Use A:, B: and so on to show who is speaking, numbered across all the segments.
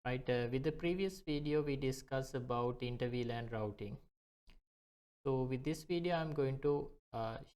A: Right, with the previous video we discussed about inter-VLAN routing. So with this video I'm going to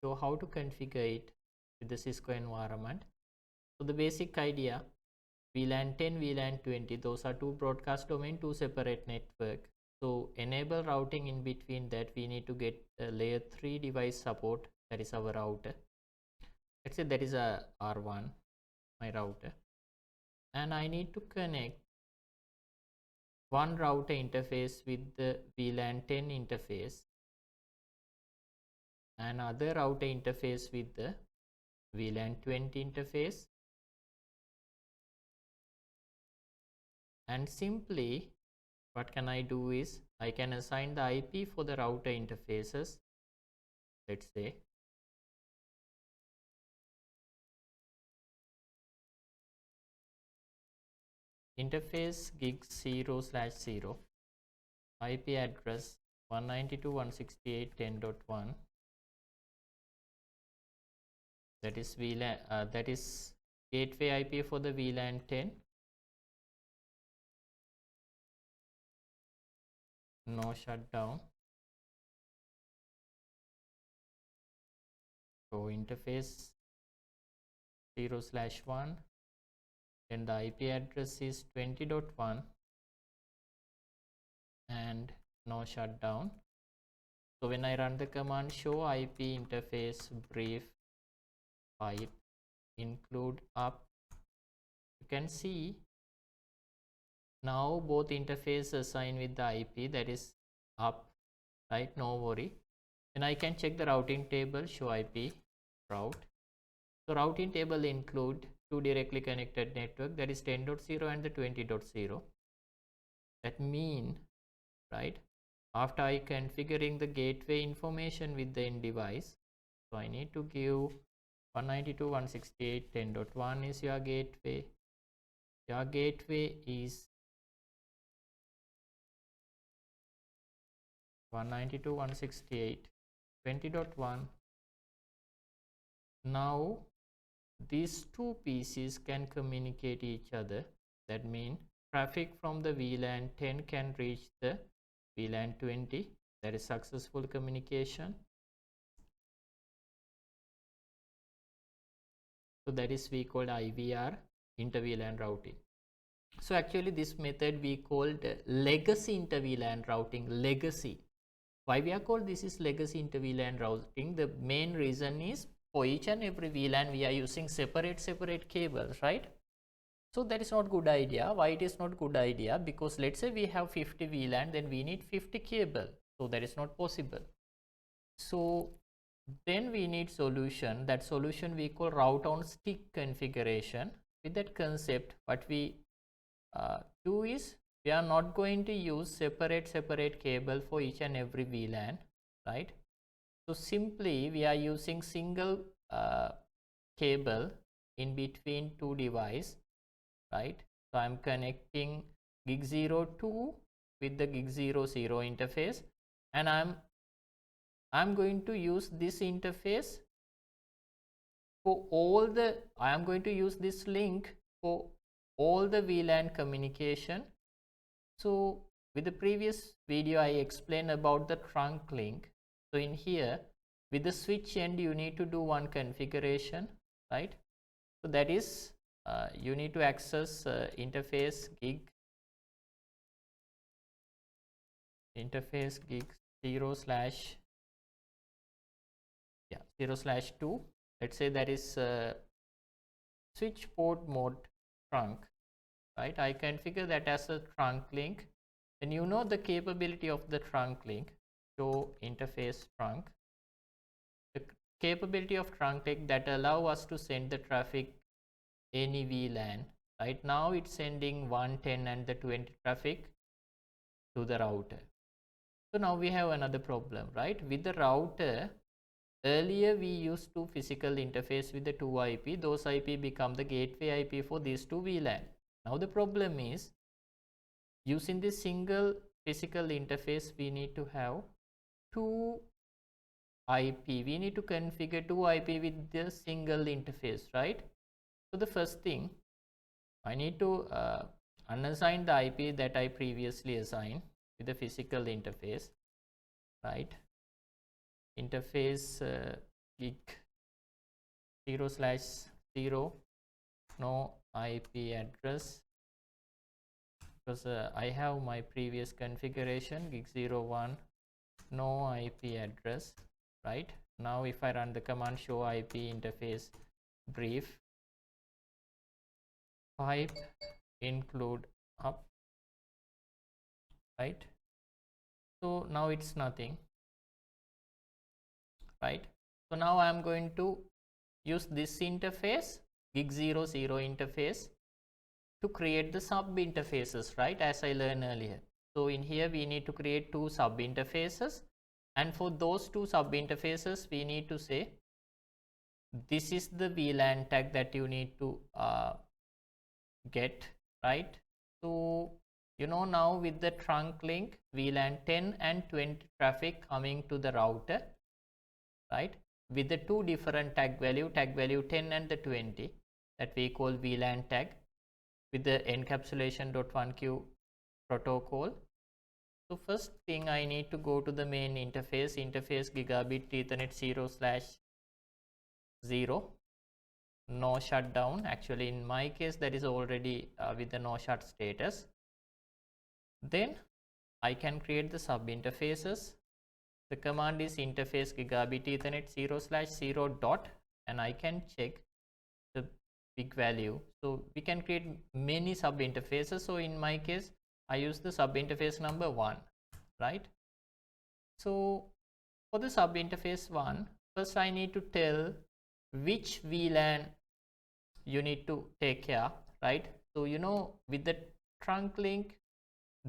A: show how to configure it with the Cisco environment. So the basic idea, VLAN 10, VLAN 20, those are two broadcast domain, two separate network. So enable routing in between that, we need to get layer 3 device support, that is our router. Let's say that is a R1, my router, and I need to connect one router interface with the VLAN 10 interface and other router interface with the VLAN 20 interface, and simply what can I do is I can assign the IP for the router interfaces. Let's say interface gig 0/0, IP address 192.168.10.1, that is VLAN, that is gateway IP for the VLAN 10. No shutdown. So interface 0/1, then the IP address is 20.1 and no shutdown. So when I run the command show IP interface brief pipe include up, you can see now both interfaces assigned with the IP, that is up, right? No worry. Then I can check the routing table, show IP route. So routing table include two directly connected network, that is 10.0 and the 20.0. That mean, right, after I configuring the gateway information with the end device, so I need to give 192.168.10.1 is your gateway. Your gateway is 192.168.20.1. Now these two PCs can communicate each other. That means traffic from the VLAN 10 can reach the VLAN 20. That is successful communication. So that is we called IVR, inter-VLAN routing. So actually this method we called legacy inter-VLAN routing. Legacy. Why we are called this is legacy inter-VLAN routing? The main reason is for each and every VLAN we are using separate cables, right? So that is not good idea. Why it is not good idea? Because let's say we have 50 VLAN, then we need 50 cable. So that is not possible. So then we need solution. That solution we call route on stick configuration. With that concept, what we do is we are not going to use separate cable for each and every VLAN, right? So simply we are using single cable in between two devices, right? So I'm connecting gig 02 with the gig 00 interface, and I'm going to use this interface for all the, I am going to use this link for all the VLAN communication. So with the previous video I explained about the trunk link. So in here with the switch end you need to do one configuration, right? So that is you need to access interface gig 0/2. Let's say that is switch port mode trunk, right? I configure that as a trunk link. Then you know the capability of the trunk link, show interface trunk. The capability of trunk link that allow us to send the traffic any VLAN. Right now it's sending 110 and the 20 traffic to the router. So now we have another problem, right? With the router, earlier we used to physical interface with the two IP. Those IP become the gateway IP for these two VLAN. Now the problem is using this single physical interface we need to have two IP. We need to configure two IP with the single interface, right? So the first thing I need to unassign the IP that I previously assigned with the physical interface, right? Interface gig 0/0, no IP address, because I have my previous configuration gig 01, no IP address, right? Now if I run the command show IP interface brief, pipe include up, right? So now it's nothing, right? So now I am going to use this interface gig 00 interface to create the sub interfaces, right, as I learned earlier. So in here we need to create two sub interfaces, and for those two sub interfaces we need to say this is the VLAN tag that you need to get, right? So you know, now with the trunk link VLAN 10 and 20 traffic coming to the router, right, with the two different tag value 10 and the 20, that we call VLAN tag with the encapsulation.1q protocol. So first thing I need to go to the main interface gigabit Ethernet 0/0, no shutdown. Actually in my case that is already with the no shut status. Then I can create the sub interfaces. The command is interface gigabit Ethernet 0/0 dot, and I can check the big value. So we can create many sub interfaces. So in my case I use the sub interface number 1, right? So for the sub interface 1, first I need to tell which VLAN you need to take care, right? So you know, with the trunk link,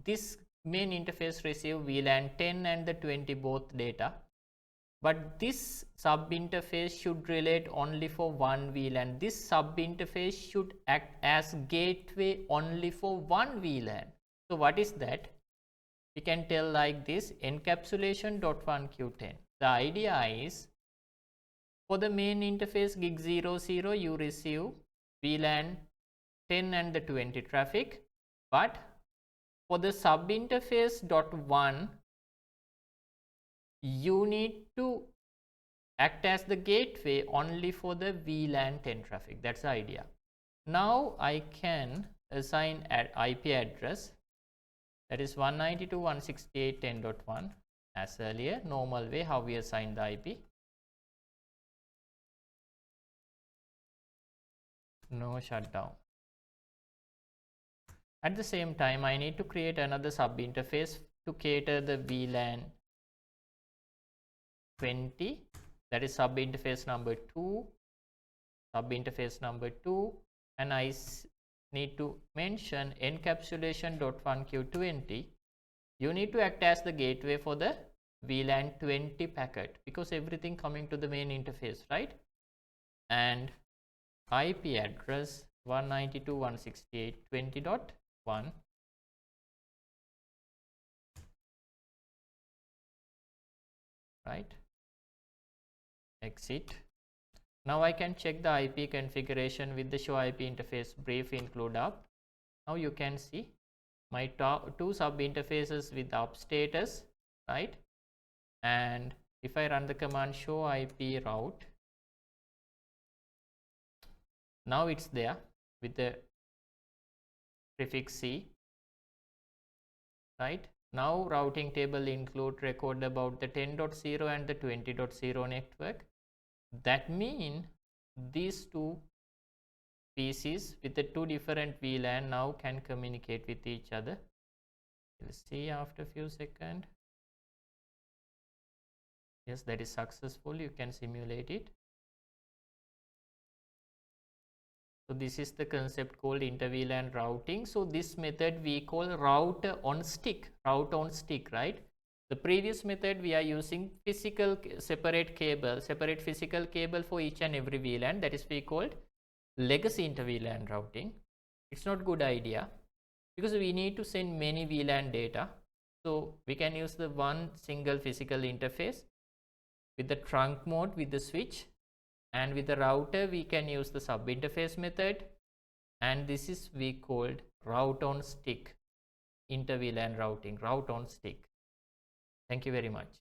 A: this main interface receive VLAN 10 and the 20 both data, but this sub interface should relate only for one VLAN. This sub interface should act as gateway only for one VLAN. So what is that? We can tell like this, encapsulation.1q10. The idea is, for the main interface gig 00 you receive VLAN 10 and the 20 traffic, but for the sub interface .1 you need to act as the gateway only for the VLAN 10 traffic. That's the idea. Now I can assign an IP address, that is 192.168.10.1 as earlier, normal way how we assign the IP. No shutdown. At the same time I need to create another sub interface to cater the VLAN 20, that is sub interface number 2, and I need to mention encapsulation.1q20. you need to act as the gateway for the VLAN 20 packet, because everything coming to the main interface, right? And IP address 192.168.20.1, right? Exit. Now I can check the IP configuration with the show IP interface brief include up. Now you can see my two sub interfaces with up status, right? And if I run the command show IP route, now it's there with the prefix C, right? Now routing table include record about the 10.0 and the 20.0 network. That means these two PCs with the two different VLAN now can communicate with each other. We'll see after a few seconds. Yes, that is successful. You can simulate it. So this is the concept called inter-VLAN routing. So this method we call route on stick, right? The previous method we are using physical separate physical cable for each and every VLAN, that is we called legacy inter-VLAN routing. It's not good idea because we need to send many VLAN data. So we can use the one single physical interface with the trunk mode with the switch, and with the router we can use the sub interface method, and this is we called route on stick, inter VLAN routing, route on stick. Thank you very much.